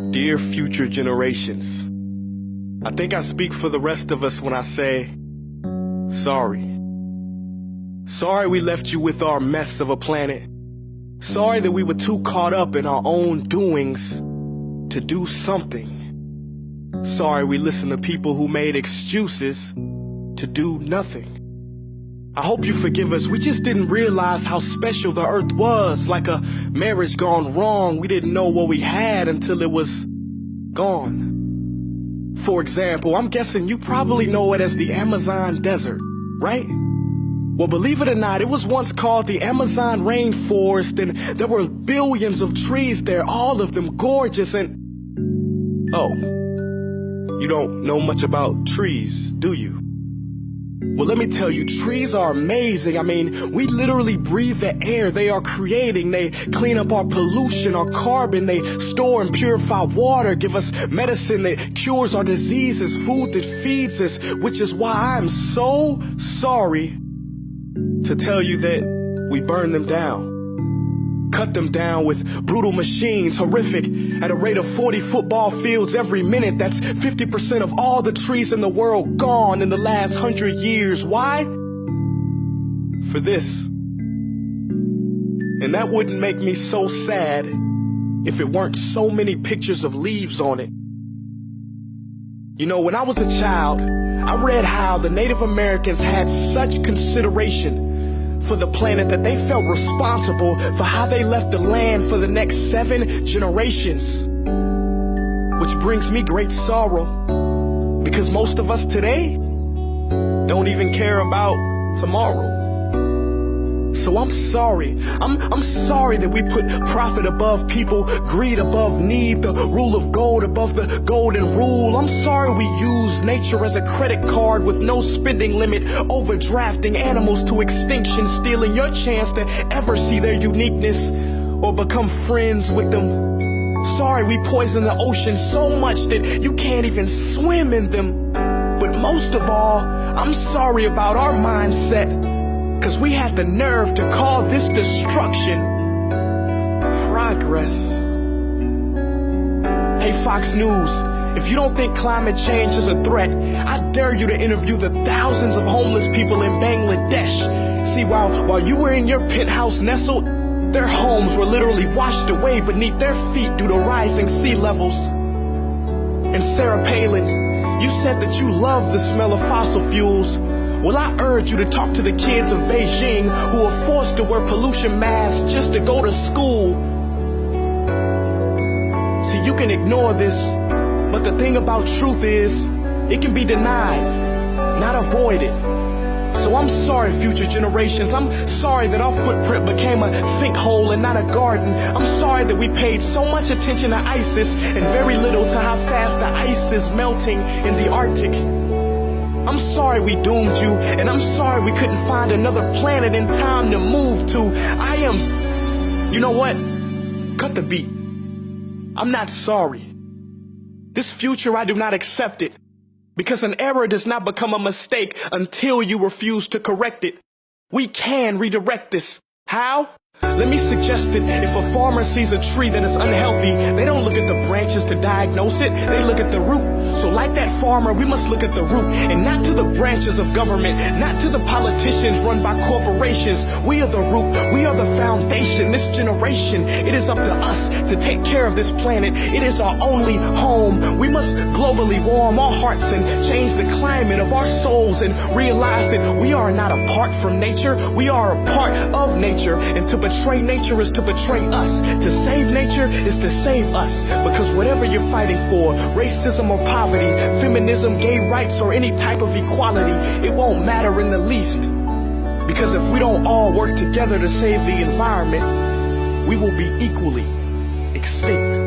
Dear future generations, I think I speak for the rest of us when I say, sorry. Sorry we left you with our mess of a planet. Sorry that we were too caught up in our own doings to do something. Sorry we listened to people who made excuses to do nothing. I hope you forgive us. We just didn't realize how special the earth was. Like a marriage gone wrong, we didn't know what we had until it was gone. For example, I'm guessing you probably know it as the Amazon desert, right? Well, believe it or not, it was once called the Amazon rainforest, and there were billions of trees there, all of them gorgeous. And oh, you don't know much about trees, do you? Well, let me tell you, trees are amazing. I mean, we literally breathe the air they are creating. They clean up our pollution, our carbon. They store and purify water, give us medicine that cures our diseases, food that feeds us, which is why I'm so sorry to tell you that we burn them down. Cut them down with brutal machines, horrific, at a rate of 40 football fields every minute. That's 50% of all the trees in the world gone in the last 100 years. Why? For this. And that wouldn't make me so sad if it weren't so many pictures of leaves on it. You know, when I was a child, I read how the Native Americans had such consideration for the planet that they felt responsible for how they left the land for the next 7 generations. Which brings me great sorrow, because most of us today don't even care about tomorrow. So I'm sorry. I'm sorry that we put profit above people, greed above need, the rule of gold above the golden rule. I'm sorry we use nature as a credit card with no spending limit, overdrafting animals to extinction, stealing your chance to ever see their uniqueness or become friends with them. Sorry we poison the ocean so much that you can't even swim in them. But most of all, I'm sorry about our mindset, 'cause we had the nerve to call this destruction progress. Hey Fox News, if you don't think climate change is a threat, I dare you to interview the thousands of homeless people in Bangladesh. See, while you were in your penthouse nestled, their homes were literally washed away beneath their feet due to rising sea levels. And Sarah Palin, you said that you love the smell of fossil fuels. Well, I urge you to talk to the kids of Beijing who are forced to wear pollution masks just to go to school. See, you can ignore this, but the thing about truth is, it can be denied, not avoided. So I'm sorry, future generations. I'm sorry that our footprint became a sinkhole and not a garden. I'm sorry that we paid so much attention to ISIS and very little to how fast the ice is melting in the Arctic. I'm sorry we doomed you, and I'm sorry we couldn't find another planet in time to move to. You know what? Cut the beat. I'm not sorry. This future, I do not accept it. Because an error does not become a mistake until you refuse to correct it. We can redirect this. How? Let me suggest that if a farmer sees a tree that is unhealthy, they don't look at the branches to diagnose it, they look at the root. So like that farmer, we must look at the root, and not to the branches of government, not to the politicians run by corporations. We are the root, we are the foundation. This generation, it is up to us to take care of this planet. It is our only home. We must globally warm our hearts and change the climate of our souls and realize that we are not apart from nature, we are a part of nature. And to betray nature is to betray us. To save nature is to save us. Because whatever you're fighting for, racism or poverty, feminism, gay rights, or any type of equality, it won't matter in the least. Because if we don't all work together to save the environment, we will be equally extinct.